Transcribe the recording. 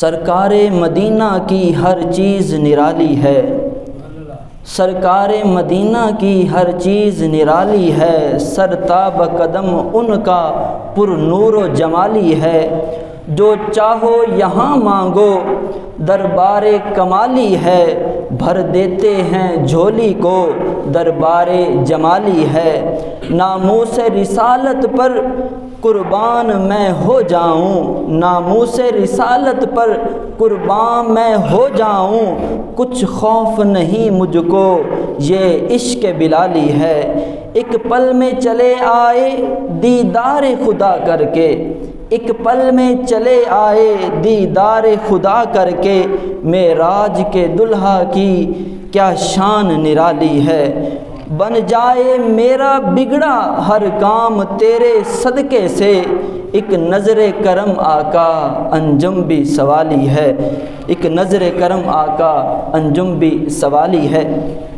سرکار مدینہ کی ہر چیز نرالی ہے، سرکار مدینہ کی ہر چیز نرالی ہے، سرتاب قدم ان کا پر نور و جمالی ہے، جو چاہو یہاں مانگو دربار کمالی ہے، بھر دیتے ہیں جھولی کو دربار جمالی ہے، ناموس رسالت پر قربان میں ہو جاؤں، ناموس رسالت پر قربان میں ہو جاؤں، کچھ خوف نہیں مجھ کو یہ عشق بلالی ہے، ایک پل میں چلے آئے دیدار خدا کر کے، ایک پل میں چلے آئے دیدار خدا کر کے، معراج کے دلہا کی کیا شان نرالی ہے، بن جائے میرا بگڑا ہر کام تیرے صدقے سے، ایک نظر کرم آقا انجم بھی سوالی ہے، ایک نظر کرم آقا انجم بھی سوالی ہے۔